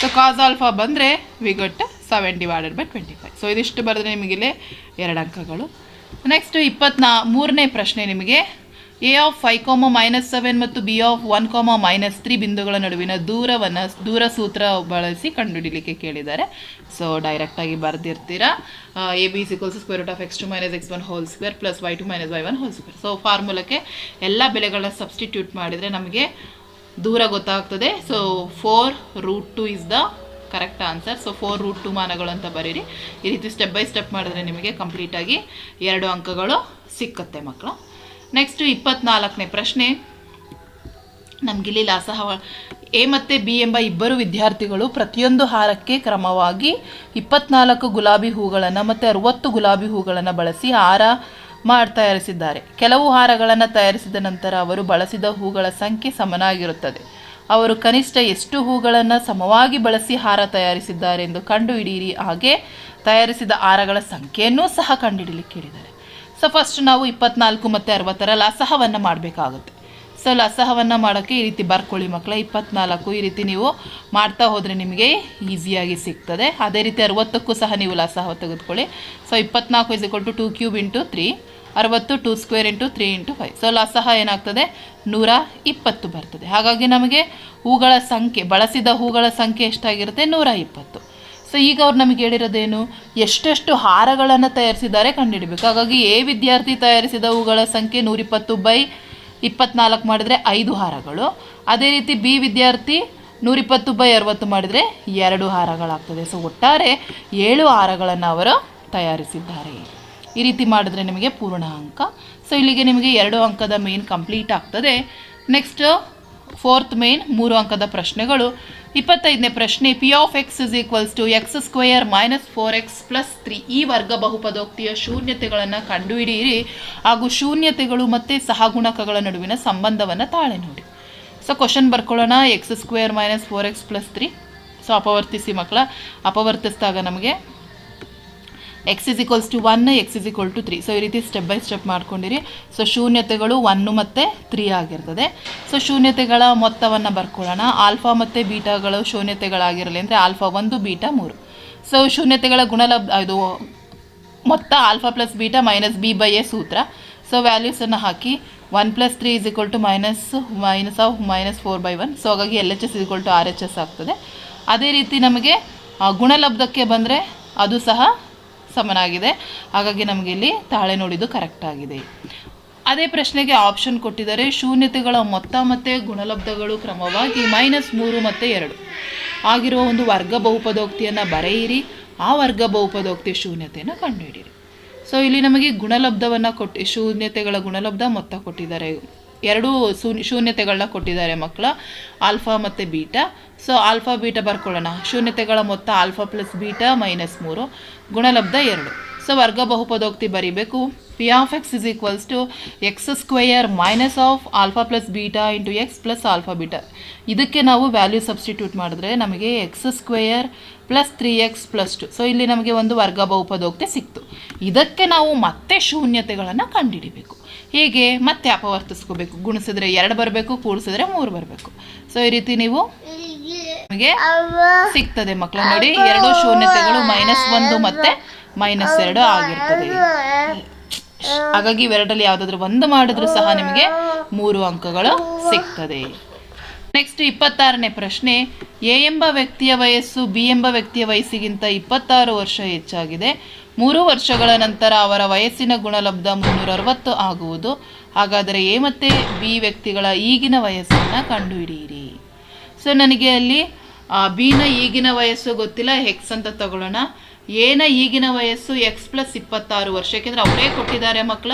So cos alpha ಬಂದರೆ we got 7 divided by 25. So ಇದಿಷ್ಟು ಬರೆದ್ರೆ ನಿಮಗಿಲ್ಲಿ 2 ಅಂಕಗಳು. ನೆಕ್ಸ್ಟ್ 23ನೇ ಪ್ರಶ್ನೆ ನಿಮಗೆ ಎ ಆಫ್ 5, -7 ಮತ್ತು ಬಿ ಆಫ್ 1, -3 ಬಿಂದುಗಳ ನಡುವಿನ ದೂರ ಸೂತ್ರ ಬಳಸಿ ಕಂಡುಹಿಡಿಯಲಿಕ್ಕೆ ಕೇಳಿದ್ದಾರೆ. ಸೊ ಡೈರೆಕ್ಟಾಗಿ ಬರೆದಿರ್ತೀರಾ. A B is equals square root of x2 - x1 whole square plus y2 - y1 whole square. So ಫಾರ್ಮುಲಕ್ಕೆ ಎಲ್ಲ ಬೆಲೆಗಳನ್ನ ಸಬ್ಸ್ಟಿಟ್ಯೂಟ್ ಮಾಡಿದರೆ ನಮಗೆ ದೂರ ಗೊತ್ತಾಗ್ತದೆ. So 4√2 is the correct answer. So 4√2 ಮಾನಗಳು ಅಂತ ಬರೀರಿ. ಈ ರೀತಿ ಸ್ಟೆಪ್ ಬೈ ಸ್ಟೆಪ್ ಮಾಡಿದ್ರೆ ನಿಮಗೆ ಕಂಪ್ಲೀಟಾಗಿ 2 ಅಂಕಗಳು ಸಿಕ್ಕತ್ತೆ ಮಕ್ಕಳ. ನೆಕ್ಸ್ಟ್ 24ನೇ ಪ್ರಶ್ನೆ, ನಮಗಿಲ್ಲಿ ಲಾಸಹ ಎ ಮತ್ತು ಬಿ ಎಂಬ ಇಬ್ಬರು ವಿದ್ಯಾರ್ಥಿಗಳು ಪ್ರತಿಯೊಂದು ಹಾರಕ್ಕೆ ಕ್ರಮವಾಗಿ 24 ಗುಲಾಬಿ ಹೂಗಳನ್ನು ಮತ್ತು 60 ಗುಲಾಬಿ ಹೂಗಳನ್ನು ಬಳಸಿ ಹಾರ ತಯಾರಿಸಿದ್ದಾರೆ. ಕೆಲವು ಹಾರಗಳನ್ನು ತಯಾರಿಸಿದ ನಂತರ ಅವರು ಬಳಸಿದ ಹೂಗಳ ಸಂಖ್ಯೆ ಸಮನಾಗಿರುತ್ತದೆ. ಅವರು ಕನಿಷ್ಠ ಎಷ್ಟು ಹೂಗಳನ್ನು ಸಮವಾಗಿ ಬಳಸಿ ಹಾರ ತಯಾರಿಸಿದ್ದಾರೆ ಎಂದು ಕಂಡುಹಿಡಿಯಿರಿ. ಹಾಗೆ ತಯಾರಿಸಿದ ಹಾರಗಳ ಸಂಖ್ಯೆಯನ್ನೂ ಸಹ ಕಂಡುಹಿಡಿಯಲಿಕ್ಕೆ ಕೇಳಿದ್ದಾರೆ. ಸೊ ಫಸ್ಟ್ ನಾವು 24 ಮತ್ತು 60ರ ಲಸಹವನ್ನು ಮಾಡಬೇಕಾಗುತ್ತೆ. ಸೊ ಲಸಹವನ್ನು ಮಾಡೋಕ್ಕೆ ಈ ರೀತಿ ಬರ್ಕೊಳ್ಳಿ ಮಕ್ಕಳ. 24 ಈ ರೀತಿ ನೀವು ಮಾಡ್ತಾ ಹೋದರೆ ನಿಮಗೆ ಈಸಿಯಾಗಿ ಸಿಗ್ತದೆ. ಅದೇ ರೀತಿ 60ಕ್ಕೂ ಸಹ ನೀವು ಲಸಹ ತೆಗೆದುಕೊಳ್ಳಿ. ಸೊ 24 = 2³ × 3, 60 2² × 3 × 5. ಸೊ ಲಸಹ ಏನಾಗ್ತದೆ, 120 ಬರ್ತದೆ. ಹಾಗಾಗಿ ನಮಗೆ ಹೂಗಳ ಸಂಖ್ಯೆ, ಬಳಸಿದ ಹೂಗಳ ಸಂಖ್ಯೆ ಎಷ್ಟಾಗಿರುತ್ತೆ, 120. ಸೊ ಈಗ ಅವ್ರು ನಮಗೆ ಹೇಳಿರೋದೇನು, ಎಷ್ಟೆಷ್ಟು ಹಾರಗಳನ್ನು ತಯಾರಿಸಿದ್ದಾರೆ ಕಂಡುಹಿಡಬೇಕು. ಹಾಗಾಗಿ ಎ ವಿದ್ಯಾರ್ಥಿ ತಯಾರಿಸಿದ ಹೂಗಳ ಸಂಖ್ಯೆ 120/24 ಮಾಡಿದರೆ 5 ಹಾರಗಳು. ಅದೇ ರೀತಿ ಬಿ ವಿದ್ಯಾರ್ಥಿ 120/60 ಮಾಡಿದರೆ 2 ಹಾರಗಳಾಗ್ತದೆ. ಸೊ ಒಟ್ಟಾರೆ 7 ಹಾರಗಳನ್ನು ಅವರು ತಯಾರಿಸಿದ್ದಾರೆ. ಈ ರೀತಿ ಮಾಡಿದ್ರೆ ನಿಮಗೆ ಪೂರ್ಣ ಅಂಕ. ಸೊ ಇಲ್ಲಿಗೆ ನಿಮಗೆ 2 ಅಂಕದ ಮೇನ್ ಕಂಪ್ಲೀಟ್ ಆಗ್ತದೆ. ನೆಕ್ಸ್ಟ್ 4th ಮೇನ್ 3 ಅಂಕದ ಪ್ರಶ್ನೆಗಳು. 25ನೇ ಪ್ರಶ್ನೆ, P of X is equals to x² - 4x + 3 ಈ ವರ್ಗ ಬಹುಪದೋಕ್ತಿಯ ಶೂನ್ಯತೆಗಳನ್ನು ಕಂಡುಹಿಡಿಯಿರಿ ಹಾಗೂ ಶೂನ್ಯತೆಗಳು ಮತ್ತು ಸಹಗುಣಕಗಳ ನಡುವಿನ ಸಂಬಂಧವನ್ನು ತಾಳೆ ನೋಡಿ. ಸೊ ಕ್ವಶನ್ ಬರ್ಕೊಳ್ಳೋಣ. x² - 4x + 3. ಸೊ ಅಪವರ್ತಿಸಿ ಮಕ್ಕಳ. ಅಪವರ್ತಿಸಿದಾಗ ನಮಗೆ x = 1, x = 3. ಸೊ ಈ ರೀತಿ ಸ್ಟೆಪ್ ಬೈ ಸ್ಟೆಪ್ ಮಾಡ್ಕೊಂಡಿರಿ. ಸೊ ಶೂನ್ಯತೆಗಳು 1 ಮತ್ತು 3 ಆಗಿರ್ತದೆ. ಸೊ ಶೂನ್ಯತೆಗಳ ಮೊತ್ತವನ್ನು ಬರ್ಕೊಳ್ಳೋಣ. ಆಲ್ಫಾ ಮತ್ತು ಬೀಟಾಗಳು ಶೂನ್ಯತೆಗಳಾಗಿರಲಿ ಅಂದರೆ ಆಲ್ಫಾ 1, ಬೀಟಾ 3. ಸೊ ಶೂನ್ಯತೆಗಳ ಇದು ಮೊತ್ತ alpha plus beta minus b/a ಸೂತ್ರ. ಸೊ ವ್ಯಾಲ್ಯೂಸನ್ನು ಹಾಕಿ 1 + 3 = -4/1. ಸೊ ಹಾಗಾಗಿ LHS = RHS ಆಗ್ತದೆ. ಅದೇ ರೀತಿ ನಮಗೆ ಗುಣಲಬ್ಧಕ್ಕೆ ಬಂದರೆ ಅದು ಸಹ ಸಮನಾಗಿದೆ. ಹಾಗಾಗಿ ನಮಗೆ ಇಲ್ಲಿ ತಾಳೆ ನೋಡಿದ್ದು ಕರೆಕ್ಟ್ ಆಗಿದೆ. ಅದೇ ಪ್ರಶ್ನೆಗೆ ಆಪ್ಷನ್ ಕೊಟ್ಟಿದ್ದಾರೆ. ಶೂನ್ಯತೆಗಳ ಮೊತ್ತ ಮತ್ತು ಗುಣಲಬ್ಧಗಳು ಕ್ರಮವಾಗಿ -3 ಮತ್ತು 2 ಆಗಿರುವ ಒಂದು ವರ್ಗ ಬಹುಪದೋಕ್ತಿಯನ್ನು ಬರೆಯಿರಿ. ಆ ವರ್ಗ ಬಹುಪದೋಕ್ತಿಯ ಶೂನ್ಯತೆಯನ್ನು ಕಂಡುಹಿಡಿಯಿರಿ. ಸೊ ಇಲ್ಲಿ ನಮಗೆ ಗುಣಲಬ್ಧವನ್ನು ಶೂನ್ಯತೆಗಳ ಗುಣಲಬ್ಧ ಮೊತ್ತ ಕೊಟ್ಟಿದ್ದಾರೆ. ಎರಡು ಶೂನ್ಯತೆಗಳನ್ನ ಕೊಟ್ಟಿದ್ದಾರೆ ಮಕ್ಕಳ, ಆಲ್ಫಾ ಮತ್ತು ಬೀಟಾ. ಸೊ ಆಲ್ಫಾ ಬೀಟಾ ಬರ್ಕೊಳ್ಳೋಣ. ಶೂನ್ಯತೆಗಳ ಮೊತ್ತ ಆಲ್ಫಾ ಪ್ಲಸ್ ಬೀಟಾ -3, ಗುಣಲಬ್ಧ 2. ಸೊ ವರ್ಗ ಬಹುಪದೋಕ್ತಿ ಬರೀಬೇಕು. P of X is equals to x² minus of alpha plus beta into x plus alpha beta. ಇದಕ್ಕೆ ನಾವು ವ್ಯಾಲ್ಯೂ ಸಬ್ಸ್ಟಿಟ್ಯೂಟ್ ಮಾಡಿದ್ರೆ ನಮಗೆ x² plus 3x plus 2. So ಇಲ್ಲಿ ನಮಗೆ ಒಂದು ವರ್ಗ ಬಹುಪದೋಕ್ತಿ ಸಿಕ್ತು. ಇದಕ್ಕೆ ನಾವು ಮತ್ತೆ ಶೂನ್ಯತೆಗಳನ್ನು ಕಂಡುಹಿಡಿಬೇಕು. ಹೇಗೆ? ಮತ್ತೆ ಅಪವರ್ತಿಸ್ಕೋಬೇಕು. ಗುಣಿಸಿದ್ರೆ 2 ಬರಬೇಕು, ಕೂಡಿಸಿದ್ರೆ 3 ಬರಬೇಕು. ಸೊ ಈ ರೀತಿ ನೀವು ನಮಗೆ ಸಿಗ್ತದೆ ಮಕ್ಕಳ. ನೋಡಿ, ಎರಡು ಶೂನ್ಯತೆಗಳು -1 ಮತ್ತು -2 ಆಗಿರ್ತದೆ. ಹಾಗಾಗಿ ಇವೆರಡರಲ್ಲಿ ಯಾವುದಾದ್ರೂ ಒಂದು ಮಾಡಿದ್ರೂ ಸಹ ನಿಮಗೆ 3 ಅಂಕಗಳು ಸಿಗ್ತದೆ. ನೆಕ್ಸ್ಟ್ 26ನೇ ಪ್ರಶ್ನೆ. ಎ ಎಂಬ ವ್ಯಕ್ತಿಯ ವಯಸ್ಸು ಬಿ ಎಂಬ ವ್ಯಕ್ತಿಯ ವಯಸ್ಸಿಗಿಂತ 26 ವರ್ಷ ಹೆಚ್ಚಾಗಿದೆ. 3 ವರ್ಷಗಳ ನಂತರ ಅವರ ವಯಸ್ಸಿನ ಗುಣಲಬ್ಧ 360 ಆಗುವುದು. ಹಾಗಾದರೆ ಎ ಮತ್ತು ಬಿ ವ್ಯಕ್ತಿಗಳ ಈಗಿನ ವಯಸ್ಸನ್ನು ಕಂಡುಹಿಡಿಯಿರಿ. ಸೊ ನನಗೆ ಅಲ್ಲಿ ಬಿನ ಈಗಿನ ವಯಸ್ಸು ಗೊತ್ತಿಲ್ಲ, ಎಕ್ಸ್ ಅಂತ ತಗೊಳ್ಳೋಣ. ಎನ ಈಗಿನ ವಯಸ್ಸು ಎಕ್ಸ್ ಪ್ಲಸ್ 26 ವರ್ಷ, ಯಾಕೆಂದರೆ ಅವರೇ ಕೊಟ್ಟಿದ್ದಾರೆ ಮಕ್ಕಳ.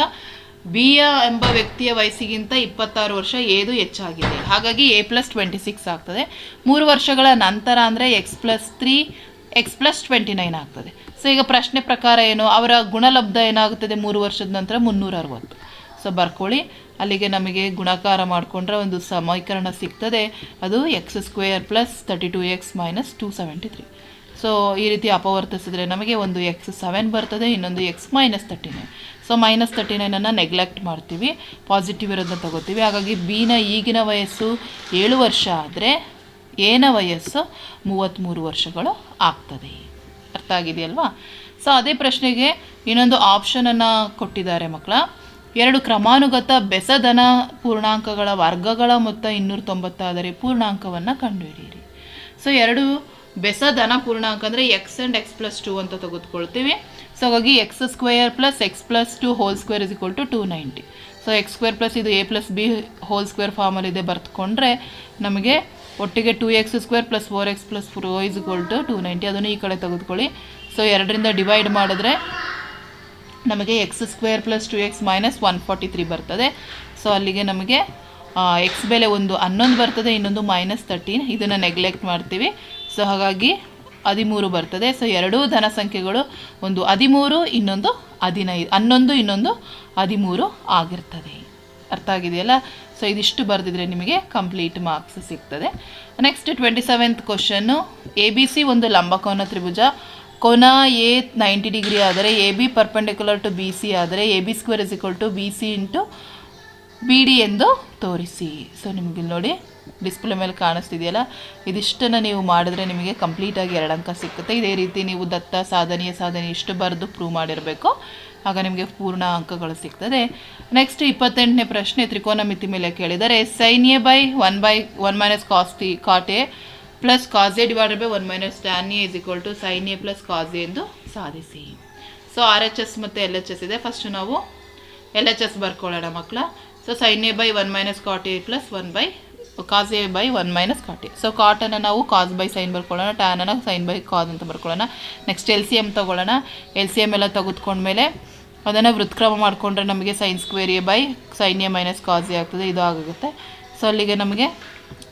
ಬಿಯ ಎಂಬ ವ್ಯಕ್ತಿಯ ವಯಸ್ಸಿಗಿಂತ 26 ವರ್ಷ ಏದು ಹೆಚ್ಚಾಗಿದೆ. ಹಾಗಾಗಿ ಎ ಪ್ಲಸ್ 26 ಆಗ್ತದೆ. 3 ವರ್ಷಗಳ ನಂತರ ಅಂದರೆ ಎಕ್ಸ್ ಪ್ಲಸ್ 3 ಎಕ್ಸ್ ಪ್ಲಸ್ 29 ಆಗ್ತದೆ. ಸೊ ಈಗ ಪ್ರಶ್ನೆ ಪ್ರಕಾರ ಏನು? ಅವರ ಗುಣಲಬ್ಧ ಏನಾಗುತ್ತದೆ 3 ವರ್ಷದ ನಂತರ? 360. ಸೊ ಬರ್ಕೊಳ್ಳಿ. ಅಲ್ಲಿಗೆ ನಮಗೆ ಗುಣಾಕಾರ ಮಾಡಿಕೊಂಡ್ರೆ ಒಂದು ಸಮೀಕರಣ ಸಿಗ್ತದೆ. ಅದು x² plus 32x minus 273. So ಈ ರೀತಿ ಅಪವರ್ತಿಸಿದ್ರೆ ನಮಗೆ ಒಂದು x7 ಬರ್ತದೆ, ಇನ್ನೊಂದು x -39. ಸೊ -39 ನೆಗ್ಲೆಕ್ಟ್ ಮಾಡ್ತೀವಿ, ಪಾಸಿಟಿವ್ ಇರೋದನ್ನ ತಗೋತೀವಿ. ಹಾಗಾಗಿ ಬಿನ ಈಗಿನ ವಯಸ್ಸು 7 ವರ್ಷ ಆದರೆ ಎನ ವಯಸ್ಸು 33 ವರ್ಷಗಳು ಆಗ್ತದೆ. ಅರ್ಥ ಆಗಿದೆಯಲ್ವಾ? ಸೊ ಅದೇ ಪ್ರಶ್ನೆಗೆ ಇನ್ನೊಂದು ಆಪ್ಷನನ್ನು ಕೊಟ್ಟಿದ್ದಾರೆ ಮಕ್ಕಳ. 2 ಕ್ರಮಾನುಗತ ಬೆಸಧನ ಪೂರ್ಣಾಂಕಗಳ ವರ್ಗಗಳ ಮೊತ್ತ 290 ಆದರೆ ಪೂರ್ಣಾಂಕವನ್ನು ಕಂಡುಹಿಡಿಯಿರಿ. ಸೊ 2 ಬೆಸಧನ ಪೂರ್ಣಾಂಕ ಅಂದರೆ ಎಕ್ಸ್ ಆ್ಯಂಡ್ ಎಕ್ಸ್ ಪ್ಲಸ್ 2 ಅಂತ ತೆಗೆದುಕೊಳ್ತೀವಿ. ಸೊ ಹಾಗಾಗಿ x² plus x plus 2 whole square is equal to 290. So x² plus ಇದು a plus B whole square ಫಾರ್ಮಲ್ಲಿದೆ, ಬರೆದುಕೊಂಡ್ರೆ ನಮಗೆ ಒಟ್ಟಿಗೆ 2x² plus 4x plus 4 is equal to 290. ಅದನ್ನು ಈ ಕಡೆ ತೆಗೆದುಕೊಳ್ಳಿ. ಸೊ 2ರಿಂದ ಡಿವೈಡ್ ಮಾಡಿದ್ರೆ ನಮಗೆ x² ಪ್ಲಸ್ 2x ಮೈನಸ್ 143 ಬರ್ತದೆ. ಸೊ ಅಲ್ಲಿಗೆ ನಮಗೆ ಎಕ್ಸ್ ಬೆಲೆ ಒಂದು 11 ಬರ್ತದೆ, ಇನ್ನೊಂದು -13. ಇದನ್ನು ನೆಗ್ಲೆಕ್ಟ್ ಮಾಡ್ತೀವಿ. ಸೊ ಹಾಗಾಗಿ 13 ಬರ್ತದೆ. ಸೊ ಎರಡೂ ಧನ ಸಂಖ್ಯೆಗಳು, ಒಂದು 13 ಇನ್ನೊಂದು 15, 11 ಇನ್ನೊಂದು 13 ಆಗಿರ್ತದೆ. ಅರ್ಥ ಆಗಿದೆಯಲ್ಲ? ಸೊ ಇದಿಷ್ಟು ಬರೆದಿದ್ರೆ ನಿಮಗೆ ಕಂಪ್ಲೀಟ್ ಮಾರ್ಕ್ಸ್ ಸಿಗ್ತದೆ. ನೆಕ್ಸ್ಟ್ 27th ಕ್ವಶನ್ನು. ABC ಒಂದು ಲಂಬಕೋನ ತ್ರಿಭುಜ. ಕೋನ ಎ 90 ಡಿಗ್ರಿ ಆದರೆ AB ಪರ್ಪೆಂಡಿಕ್ಯುಲರ್ ಟು BC ಆದರೆ AB² is equal to BC into BD ಎಂದು ತೋರಿಸಿ. ಸೊ ನಿಮಗೆ ನೋಡಿ ಡಿಸ್ಪ್ಲೇ ಮೇಲೆ ಕಾಣಿಸ್ತಿದೆಯಲ್ಲ, ಇದಿಷ್ಟನ್ನು ನೀವು ಮಾಡಿದ್ರೆ ನಿಮಗೆ ಕಂಪ್ಲೀಟಾಗಿ 2 ಅಂಕ ಸಿಗುತ್ತೆ. ಇದೇ ರೀತಿ ನೀವು ದತ್ತ ಸಾಧನೆಯ ಸಾಧನೆ ಇಷ್ಟು ಬರೆದು ಪ್ರೂವ್ ಮಾಡಿರಬೇಕು, ಆಗ ನಿಮಗೆ ಪೂರ್ಣ ಅಂಕಗಳು ಸಿಗ್ತದೆ. ನೆಕ್ಸ್ಟ್ 28ನೇ ಪ್ರಶ್ನೆ. ತ್ರಿಕೋನಮಿತಿ ಮೇಲೆ ಕೇಳಿದರೆ sin A by 1 minus cot A plus cos A divided by 1 minus tan A is equal to sin A plus cos A ಎಂದು ಸಾಧಿಸಿ. ಸೊ RHS ಮತ್ತು LHS ಇದೆ. ಫಸ್ಟ್ ನಾವು LHS ಬರ್ಕೊಳ್ಳೋಣ ಮಕ್ಕಳ. So sin A by 1 minus cot A plus 1 by cos A by 1 minus cot A. So ಕಾಟನ್ನು ನಾವು cos by sine ಬರ್ಕೊಳ್ಳೋಣ, ಟ್ಯಾನನ್ನು ಸೈನ್ ಬೈ ಕಾಸ್ ಅಂತ ಬರ್ಕೊಳ್ಳೋಣ. ನೆಕ್ಸ್ಟ್ LCM ತೊಗೊಳ್ಳೋಣ. LCM ಎಲ್ಲ ತೆಗೆದುಕೊಂಡ್ಮೇಲೆ ಅದನ್ನು ವೃತ್ಕ್ರಮ ಮಾಡಿಕೊಂಡ್ರೆ ನಮಗೆ sin² A by sin A minus cos A ಆಗ್ತದೆ. ಇದು ಆಗುತ್ತೆ. ಸೊ ಅಲ್ಲಿಗೆ ನಮಗೆ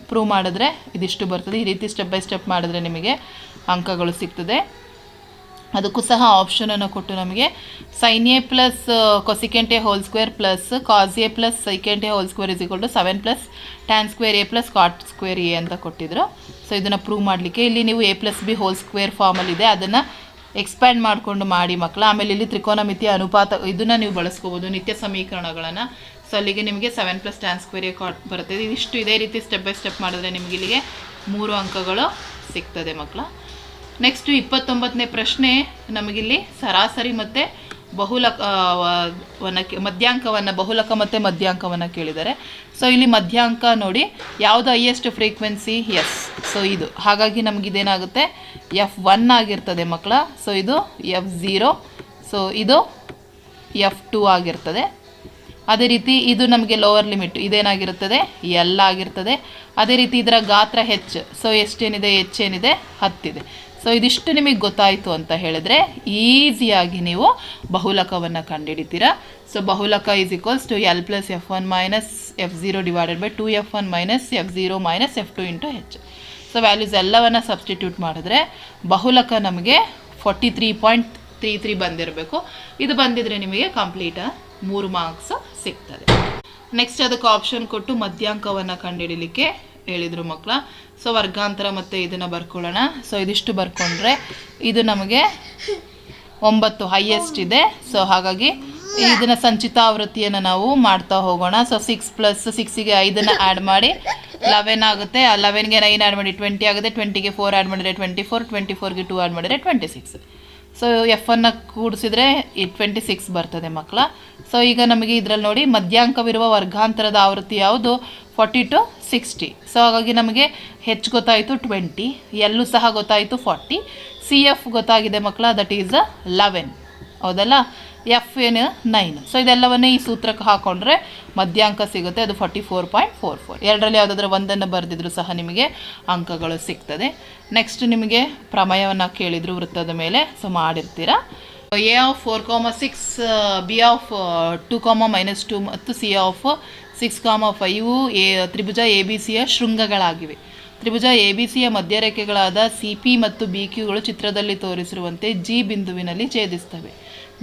ಪ್ರೂವ್ ಮಾಡಿದ್ರೆ ಇದಿಷ್ಟು ಬರ್ತದೆ. ಈ ರೀತಿ ಸ್ಟೆಪ್ ಬೈ ಸ್ಟೆಪ್ ಮಾಡಿದ್ರೆ ನಿಮಗೆ ಅಂಕಗಳು ಸಿಗ್ತದೆ. ಅದಕ್ಕೂ ಸಹ ಆಪ್ಷನನ್ನು ಕೊಟ್ಟು ನಮಗೆ sin A plus cosecant A whole square plus cos A plus secant A whole square is equal to 7 plus tan² A plus cot² A ಅಂತ ಕೊಟ್ಟಿದ್ರು. ಸೊ ಇದನ್ನು ಪ್ರೂವ್ ಮಾಡಲಿಕ್ಕೆ ಇಲ್ಲಿ ನೀವು A plus B whole square ಫಾರ್ಮಲ್ಲಿದೆ, ಅದನ್ನು expand ಮಾಡಿಕೊಂಡು ಮಾಡಿ ಮಕ್ಕಳು. ಆಮೇಲೆ ಇಲ್ಲಿ ತ್ರಿಕೋನಮಿತಿಯ ಅನುಪಾತ ಇದನ್ನು ನೀವು ಬಳಸ್ಕೋಬೋದು, ನಿತ್ಯ ಸಮೀಕರಣಗಳನ್ನು. ಸೊ ಅಲ್ಲಿಗೆ ನಿಮಗೆ 7 ಪ್ಲಸ್ tan² A cot ಬರುತ್ತೆ. ಇದಿಷ್ಟು ಇದೇ ರೀತಿ ಸ್ಟೆಪ್ ಬೈ ಸ್ಟೆಪ್ ಮಾಡಿದ್ರೆ ನಿಮಗೆ ಇಲ್ಲಿಗೆ 3 ಅಂಕಗಳು ಸಿಗ್ತದೆ ಮಕ್ಕಳ. ನೆಕ್ಸ್ಟ್ 29ನೇ ಪ್ರಶ್ನೆ. ನಮಗಿಲ್ಲಿ ಸರಾಸರಿ ಮತ್ತು ಬಹುಲಕ ಮತ್ತು ಮಧ್ಯಾಂಕವನ್ನು ಕೇಳಿದ್ದಾರೆ. ಸೊ ಇಲ್ಲಿ ಮಧ್ಯಾಂಕ ನೋಡಿ, ಯಾವುದು ಹೈಯೆಸ್ಟ್ ಫ್ರೀಕ್ವೆನ್ಸಿ? ಎಸ್. ಸೊ ಇದು ಹಾಗಾಗಿ ನಮಗಿದೇನಾಗುತ್ತೆ F1 ಆಗಿರ್ತದೆ ಮಕ್ಕಳ. ಸೊ ಇದು F0. ಸೊ ಇದು F2 ಆಗಿರ್ತದೆ. ಅದೇ ರೀತಿ ಇದು ನಮಗೆ ಲೋವರ್ ಲಿಮಿಟ್ ಇದೇನಾಗಿರುತ್ತದೆ ಎಲ್ ಆಗಿರ್ತದೆ. ಅದೇ ರೀತಿ ಇದರ ಗಾತ್ರ ಹೆಚ್. ಸೊ ಎಷ್ಟೇನಿದೆ ಎಚ್ ಏನಿದೆ 10 ಇದೆ. ಸೊ ಇದಿಷ್ಟು ನಿಮಗೆ ಗೊತ್ತಾಯಿತು ಅಂತ ಹೇಳಿದ್ರೆ ಈಸಿಯಾಗಿ ನೀವು ಬಹುಲಕವನ್ನು ಕಂಡುಹಿಡಿತೀರಾ. ಸೊ ಬಹುಲಕ is equals to L plus F1 minus F0 divided by 2F1 minus F0 minus F2 into H. So values ಎಲ್ಲವನ್ನು ಸಬ್ಸ್ಟಿಟ್ಯೂಟ್ ಮಾಡಿದ್ರೆ ಬಹುಲಕ ನಮಗೆ 43.33 ಬಂದಿರಬೇಕು. ಇದು ಬಂದಿದ್ರೆ ನಿಮಗೆ ಕಂಪ್ಲೀಟ್ 3 ಮಾರ್ಕ್ಸ್ ಸಿಗ್ತದೆ. ನೆಕ್ಸ್ಟ್ ಅದಕ್ಕೆ ಆಪ್ಷನ್ ಕೊಟ್ಟು ಮಧ್ಯಾಂಕವನ್ನು ಕಂಡುಹಿಡಲಿಕ್ಕೆ ಹೇಳಿದರು ಮಕ್ಕಳ. ಸೊ ವರ್ಗಾಂತರ ಮತ್ತು ಇದನ್ನು ಬರ್ಕೊಳ್ಳೋಣ. ಸೊ ಇದಿಷ್ಟು ಬರ್ಕೊಂಡ್ರೆ ಇದು ನಮಗೆ 9 ಹೈಯೆಸ್ಟ್ ಇದೆ. ಸೊ ಹಾಗಾಗಿ ಇದನ್ನು ಸಂಚಿತಾವೃತ್ತಿಯನ್ನು ನಾವು ಮಾಡ್ತಾ ಹೋಗೋಣ. ಸೊ 6 ಪ್ಲಸ್ 6ಗೆ 5 ಆ್ಯಡ್ ಮಾಡಿ 11 ಆಗುತ್ತೆ. 11ಗೆ 9 ಆ್ಯಡ್ ಮಾಡಿ 20 ಆಗುತ್ತೆ. 20ಗೆ 4 ಆ್ಯಡ್ ಮಾಡಿದರೆ 24, 24ಗೆ 2 ಆ್ಯಡ್ ಮಾಡಿದರೆ 26. ಸೊ F1 ಕೂಡಿಸಿದ್ರೆ 26 ಬರ್ತದೆ ಮಕ್ಕಳ. ಸೊ ಈಗ ನಮಗೆ ಇದರಲ್ಲಿ ನೋಡಿ ಮಧ್ಯಾಂಕವಿರುವ ವರ್ಗಾಂತರದ ಆವೃತ್ತಿ ಯಾವುದು 40 to 60. ಸೊ ಹಾಗಾಗಿ ನಮಗೆ ಹೆಚ್ ಗೊತ್ತಾಯಿತು 20, ಎಲ್ಲೂ ಸಹ ಗೊತ್ತಾಯಿತು 40, CF ಗೊತ್ತಾಗಿದೆ ಮಕ್ಕಳ, ದಟ್ ಈಸ್ 11 ಹೌದಲ್ಲ, ಎಫ್ ಏನು 9. ಸೊ ಇದೆಲ್ಲವನ್ನೇ ಈ ಸೂತ್ರಕ್ಕೆ ಹಾಕ್ಕೊಂಡ್ರೆ ಮಧ್ಯಾಂಕ ಸಿಗುತ್ತೆ, ಅದು 44.44. ಎರಡರಲ್ಲಿ ಯಾವುದಾದ್ರೂ ಒಂದನ್ನು ಬರೆದಿದ್ರು ಸಹ ನಿಮಗೆ ಅಂಕಗಳು ಸಿಗ್ತದೆ. ನೆಕ್ಸ್ಟ್ ನಿಮಗೆ ಪ್ರಮೇಯವನ್ನು ಕೇಳಿದರು ವೃತ್ತದ ಮೇಲೆ. ಸೊ ಮಾಡಿರ್ತೀರಾ. A ಆಫ್ 4,6, B ಆಫ್ 2,-2 ಮತ್ತು C ಆಫ್ 6,5 ತ್ರಿಭುಜ ABC ಯ ಶೃಂಗಗಳಾಗಿವೆ. ತ್ರಿಭುಜ ABCಯ ಮಧ್ಯರೇಖೆಗಳಾದ CP ಮತ್ತು BQಗಳು ಚಿತ್ರದಲ್ಲಿ ತೋರಿಸಿರುವಂತೆ G ಬಿಂದುವಿನಲ್ಲಿ ಛೇದಿಸ್ತವೆ.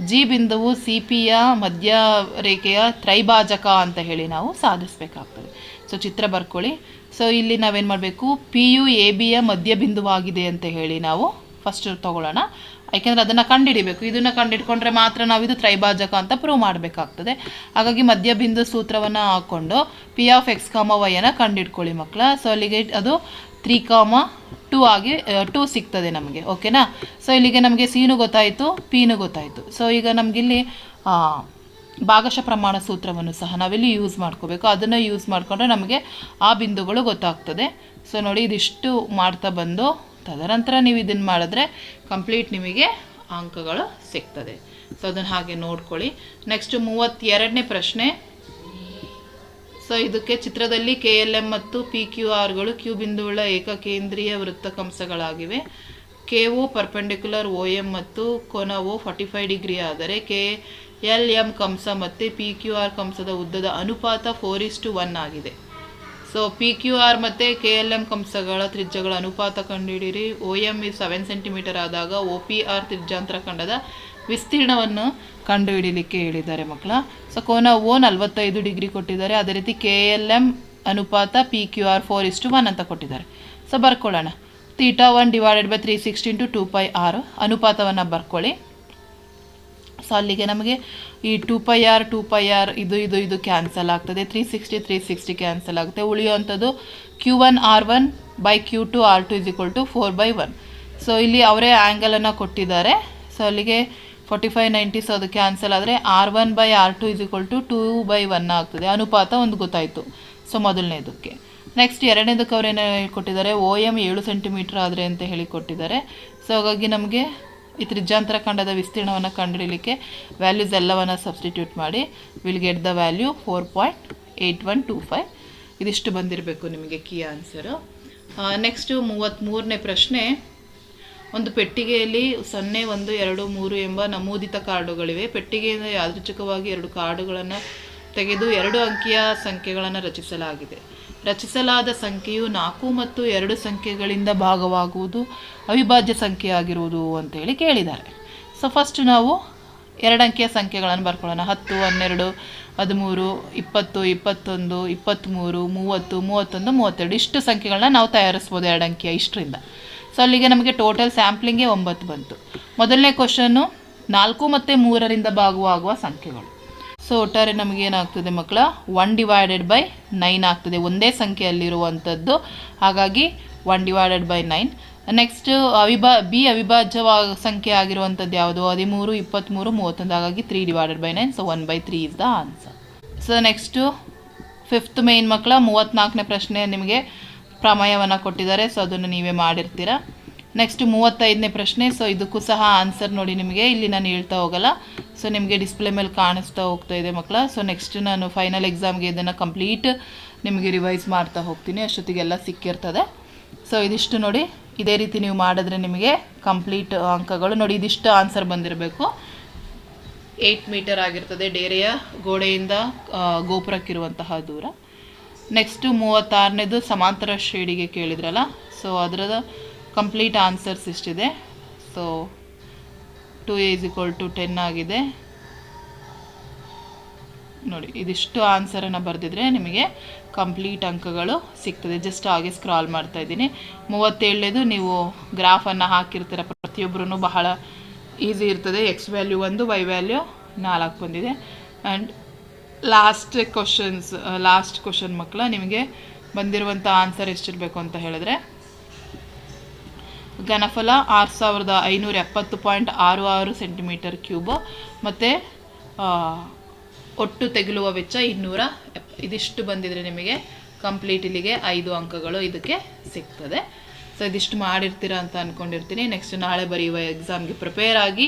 G ಬಿಂದುವು CPಯ ಮಧ್ಯರೇಖೆಯ ತ್ರೈಭಾಜಕ ಅಂತ ಹೇಳಿ ನಾವು ಸಾಧಿಸಬೇಕಾಗ್ತದೆ. ಸೊ ಚಿತ್ರ ಬರ್ಕೊಳ್ಳಿ. ಸೊ ಇಲ್ಲಿ ನಾವೇನು ಮಾಡಬೇಕು, PU ABಯ ಮಧ್ಯ ಬಿಂದುವಾಗಿದೆ ಅಂತ ಹೇಳಿ ನಾವು ಫಸ್ಟ್ ತಗೊಳ್ಳೋಣ. ಯಾಕೆಂದರೆ ಅದನ್ನು ಕಂಡುಹಿಡಿಬೇಕು. ಇದನ್ನು ಕಂಡುಹಿಡ್ಕೊಂಡ್ರೆ ಮಾತ್ರ ನಾವು ಇದು ತ್ರೈಭಾಜಕ ಅಂತ ಪ್ರೂವ್ ಮಾಡಬೇಕಾಗ್ತದೆ. ಹಾಗಾಗಿ ಮಧ್ಯಬಿಂದು ಸೂತ್ರವನ್ನು ಹಾಕ್ಕೊಂಡು P ಆಫ್ X, Y ಅನ್ನು ಕಂಡುಹಿಡ್ಕೊಳ್ಳಿ ಮಕ್ಕಳ. ಸೊ ಅಲ್ಲಿಗೆ ಅದು 3,2 ಆಗಿ 2 ಸಿಗ್ತದೆ ನಮಗೆ. ಓಕೆನಾ. ಸೊ ಇಲ್ಲಿಗೆ ನಮಗೆ ಸಿನೂ ಗೊತ್ತಾಯಿತು, ಪಿನೂ ಗೊತ್ತಾಯಿತು. ಸೊ ಈಗ ನಮಗಿಲ್ಲಿ ಭಾಗಶಃ ಪ್ರಮಾಣ ಸೂತ್ರವನ್ನು ಸಹ ನಾವಿಲ್ಲಿ ಯೂಸ್ ಮಾಡ್ಕೋಬೇಕು. ಅದನ್ನು ಯೂಸ್ ಮಾಡಿಕೊಂಡ್ರೆ ನಮಗೆ ಆ ಬಿಂದುಗಳು ಗೊತ್ತಾಗ್ತದೆ. ಸೊ ನೋಡಿ ಇದಿಷ್ಟು ಮಾಡ್ತಾ ಬಂದು ತದನಂತರ ನೀವು ಇದನ್ನು ಮಾಡಿದ್ರೆ ಕಂಪ್ಲೀಟ್ ನಿಮಗೆ ಅಂಕಗಳು ಸಿಗ್ತದೆ. ಸೊ ಅದನ್ನು ಹಾಗೆ ನೋಡ್ಕೊಳ್ಳಿ. ನೆಕ್ಸ್ಟ್ 32ನೇ ಪ್ರಶ್ನೆ. ಸೊ ಇದಕ್ಕೆ ಚಿತ್ರದಲ್ಲಿ KLM ಮತ್ತು PQRಗಳು ಕ್ಯೂ ಬಿಂದುವುಳ್ಳ ಏಕಕೇಂದ್ರೀಯ ವೃತ್ತಕಂಸಗಳಾಗಿವೆ. KO ಪರ್ಪೆಂಡಿಕ್ಯುಲರ್ OM ಮತ್ತು ಕೋನವು 45 ಡಿಗ್ರಿ ಆದರೆ KLM ಕಂಸ ಮತ್ತು PQR ಕಂಸದ ಉದ್ದದ ಅನುಪಾತ 4:1 ಆಗಿದೆ. ಸೊ PQR ಮತ್ತು KLM ಕಂಸಗಳ ತ್ರಿಜ್ಯಗಳ ಅನುಪಾತ ಕಂಡುಹಿಡಿಯಿರಿ. OM 7 ಸೆಂಟಿಮೀಟರ್ ಆದಾಗ OPR ತ್ರಿಜ್ಯಾಂತರ ಖಂಡದ ವಿಸ್ತೀರ್ಣವನ್ನು ಕಂಡುಹಿಡಿಯಲಿಕ್ಕೆ ಹೇಳಿದ್ದಾರೆ ಮಕ್ಕಳ. ಸೊ ಕೋನ O 45 ಡಿಗ್ರಿ ಕೊಟ್ಟಿದ್ದಾರೆ. ಅದೇ ರೀತಿ KLM ಅನುಪಾತ PQR 4:1 ಅಂತ ಕೊಟ್ಟಿದ್ದಾರೆ. ಸೊ ಬರ್ಕೊಳ್ಳೋಣ. θ1 ಡಿವೈಡೆಡ್ ಬೈ 360 × 2πr ಅನುಪಾತವನ್ನು ಬರ್ಕೊಳ್ಳಿ. ಸೊ ಅಲ್ಲಿಗೆ ನಮಗೆ ಈ 2πr ಇದು ಕ್ಯಾನ್ಸಲ್ ಆಗ್ತದೆ. 360 ಕ್ಯಾನ್ಸಲ್ ಆಗುತ್ತೆ. ಉಳಿಯುವಂಥದ್ದು Q1 R1 by Q2 R2 = 4/1. So ಇಲ್ಲಿ ಅವರೇ ಆ್ಯಂಗಲನ್ನು ಕೊಟ್ಟಿದ್ದಾರೆ. ಸೊ ಅಲ್ಲಿಗೆ 45, 90. ಸೊ ಅದು ಕ್ಯಾನ್ಸಲ್ ಆದರೆ R1 ಬೈ R2 = 2/1 ಆಗ್ತದೆ. ಅನುಪಾತ ಒಂದು ಗೊತ್ತಾಯಿತು. ಸೊ ಮೊದಲನೇದಕ್ಕೆ. ನೆಕ್ಸ್ಟ್ ಎರಡನೇದಕ್ಕೆ ಅವರೇನು ಕೊಟ್ಟಿದ್ದಾರೆ, OM 7 ಸೆಂಟಿಮೀಟರ್ ಆದರೆ ಅಂತ ಹೇಳಿ ಕೊಟ್ಟಿದ್ದಾರೆ. ಸೊ ಹಾಗಾಗಿ ನಮಗೆ ಈ ತ್ರಿಜ್ಯಾಂತರ ಖಂಡದ ವಿಸ್ತೀರ್ಣವನ್ನು ಕಂಡುಹಿಡಲಿಕ್ಕೆ ವ್ಯಾಲ್ಯೂಸ್ ಎಲ್ಲವನ್ನು ಸಬ್ಸ್ಟಿಟ್ಯೂಟ್ ಮಾಡಿ ವಿಲ್ ಗೆಟ್ ದ ವ್ಯಾಲ್ಯೂ 4.8125. ಇದಿಷ್ಟು ಬಂದಿರಬೇಕು ನಿಮಗೆ ಕೀ ಆನ್ಸರು. ನೆಕ್ಸ್ಟು 33ನೇ ಪ್ರಶ್ನೆ. ಒಂದು ಪೆಟ್ಟಿಗೆಯಲ್ಲಿ 0, 1, 2, 3 ಎಂಬ ನಮೂದಿತ ಕಾರ್ಡುಗಳಿವೆ. ಪೆಟ್ಟಿಗೆಯಿಂದ ಯಾದೃಚ್ಛಿಕವಾಗಿ 2 ಕಾರ್ಡುಗಳನ್ನು ತೆಗೆದು 2 ಅಂಕಿಯ ಸಂಖ್ಯೆಗಳನ್ನು ರಚಿಸಲಾಗಿದೆ. ರಚಿಸಲಾದ ಸಂಖ್ಯೆಯು 4 ಮತ್ತು 2 ಸಂಖ್ಯೆಗಳಿಂದ ಭಾಗವಾಗುವುದು ಅವಿಭಾಜ್ಯ ಸಂಖ್ಯೆಯಾಗಿರುವುದು ಅಂತೇಳಿ ಕೇಳಿದ್ದಾರೆ. ಸೊ ಫಸ್ಟ್ ನಾವು 2 ಅಂಕಿಯ ಸಂಖ್ಯೆಗಳನ್ನು ಬರ್ಕೊಳ್ಳೋಣ. 10, 12, 13, 20, 21, 23, 30, 31, 32 ಇಷ್ಟು ಸಂಖ್ಯೆಗಳನ್ನ ನಾವು ತಯಾರಿಸ್ಬೋದು 2 ಅಂಕಿಯ ಇಷ್ಟರಿಂದ. ಸೊ ಅಲ್ಲಿಗೆ ನಮಗೆ ಟೋಟಲ್ ಸ್ಯಾಂಪ್ಲಿಂಗ್ಗೆ 9 ಬಂತು. ಮೊದಲನೇ ಕ್ವಶನ್ನು 4 ಮತ್ತು 3ರಿಂದ ಭಾಗವಾಗುವ ಸಂಖ್ಯೆಗಳು. ಸೊ ಒಟ್ಟಾರೆ ನಮಗೇನಾಗ್ತದೆ ಮಕ್ಕಳ 1 ಡಿವೈಡೆಡ್ ಬೈ 9 ಆಗ್ತದೆ. ಒಂದೇ ಸಂಖ್ಯೆಯಲ್ಲಿರುವಂಥದ್ದು, ಹಾಗಾಗಿ 1 ಡಿವೈಡೆಡ್ ಬೈ 9. ನೆಕ್ಸ್ಟ್ ಬಿ ಅವಿಭಾಜ್ಯ ಸಂಖ್ಯೆ ಆಗಿರುವಂಥದ್ದು ಯಾವುದು, 13, 23, 31, ಹಾಗಾಗಿ 3 divided by 9. So 1/3 is the answer. So next 5th main ಮಕ್ಕಳ 34ನೇ ಪ್ರಶ್ನೆ ನಿಮಗೆ ಪ್ರಮೇಯವನ್ನು ಕೊಟ್ಟಿದ್ದಾರೆ. ಸೊ ಅದನ್ನು ನೀವೇ ಮಾಡಿರ್ತೀರ. ನೆಕ್ಸ್ಟ್ 35ನೇ ಪ್ರಶ್ನೆ. ಸೊ ಇದಕ್ಕೂ ಸಹ ಆನ್ಸರ್ ನೋಡಿ ನಿಮಗೆ ಇಲ್ಲಿ ನಾನು ಹೇಳ್ತಾ ಹೋಗಲ್ಲ, ಸೊ ನಿಮಗೆ ಡಿಸ್ಪ್ಲೇ ಮೇಲೆ ಕಾಣಿಸ್ತಾ ಹೋಗ್ತಾ ಇದೆ ಮಕ್ಕಳ. ಸೊ ನೆಕ್ಸ್ಟ್ ನಾನು ಫೈನಲ್ ಎಕ್ಸಾಮ್ಗೆ ಇದನ್ನು ಕಂಪ್ಲೀಟ್ ನಿಮಗೆ ರಿವೈಸ್ ಮಾಡ್ತಾ ಹೋಗ್ತೀನಿ, ಅಷ್ಟೊತ್ತಿಗೆಲ್ಲ ಸಿಕ್ಕಿರ್ತದೆ. ಸೊ ಇದಿಷ್ಟು ನೋಡಿ, ಇದೇ ರೀತಿ ನೀವು ಮಾಡಿದ್ರೆ ನಿಮಗೆ ಕಂಪ್ಲೀಟ್ ಅಂಕಗಳು ನೋಡಿ. ಇದಿಷ್ಟು ಆನ್ಸರ್ ಬಂದಿರಬೇಕು. 8 ಮೀಟರ್ ಆಗಿರ್ತದೆ ಡೇರೆಯ ಗೋಡೆಯಿಂದ ಗೋಪುರಕ್ಕಿರುವಂತಹ ದೂರ. ನೆಕ್ಸ್ಟು 36ನೇದು ಸಮಾಂತರ ಶ್ರೇಣಿಗೆ ಕೇಳಿದ್ರಲ್ಲ, ಸೊ ಅದರದ ಕಂಪ್ಲೀಟ್ ಆನ್ಸರ್ಸ್ ಇಷ್ಟಿದೆ. ಸೊ 2a = 10 ಆಗಿದೆ ನೋಡಿ. ಇದಿಷ್ಟು ಆನ್ಸರನ್ನು ಬರೆದಿದ್ರೆ ನಿಮಗೆ ಕಂಪ್ಲೀಟ್ ಅಂಕಗಳು ಸಿಗ್ತದೆ. ಜಸ್ಟ್ ಹಾಗೆ ಸ್ಕ್ರಾಲ್ ಮಾಡ್ತಾ ಇದ್ದೀನಿ. 37ನೇದು ನೀವು ಗ್ರಾಫನ್ನು ಹಾಕಿರ್ತೀರ ಪ್ರತಿಯೊಬ್ಬರೂ, ಬಹಳ ಈಸಿ ಇರ್ತದೆ. ಎಕ್ಸ್ ವ್ಯಾಲ್ಯೂ 1, ವೈ ವ್ಯಾಲ್ಯೂ 4 ಬಂದಿದೆ. ಆ್ಯಂಡ್ ಲಾಸ್ಟ್ ಕ್ವಶನ್ ಮಕ್ಕಳ, ನಿಮಗೆ ಬಂದಿರುವಂಥ ಆನ್ಸರ್ ಎಷ್ಟಿರಬೇಕು ಅಂತ ಹೇಳಿದ್ರೆ, ಘನಫಲ 6570.66 ಸೆಂಟಿಮೀಟರ್ ಕ್ಯೂಬ್ ಮತ್ತು ಒಟ್ಟು ತೆಗೆಲುವ ವೆಚ್ಚ 200. ಇದಿಷ್ಟು ಬಂದಿದ್ರೆ ನಿಮಗೆ ಕಂಪ್ಲೀಟ್ ಇಲ್ಲಿಗೆ 5 ಅಂಕಗಳು ಇದಕ್ಕೆ ಸಿಗ್ತದೆ. ಸೊ ಇದಿಷ್ಟು ಮಾಡಿರ್ತೀರಾ ಅಂತ ಅಂದ್ಕೊಂಡಿರ್ತೀನಿ. ನೆಕ್ಸ್ಟ್ ನಾಳೆ ಬರೆಯುವ ಎಕ್ಸಾಮ್ಗೆ ಪ್ರಿಪೇರ್ ಆಗಿ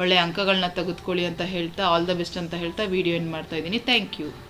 ಒಳ್ಳೆಯ ಅಂಕಗಳನ್ನ ತೆಗೆದುಕೊಳ್ಳಿ ಅಂತ ಹೇಳ್ತಾ, ಆಲ್ ದ ಬೆಸ್ಟ್ ಅಂತ ಹೇಳ್ತಾ ವಿಡಿಯೋ ಎಂಡ್ ಮಾಡ್ತಾ ಇದ್ದೀನಿ. Thank you.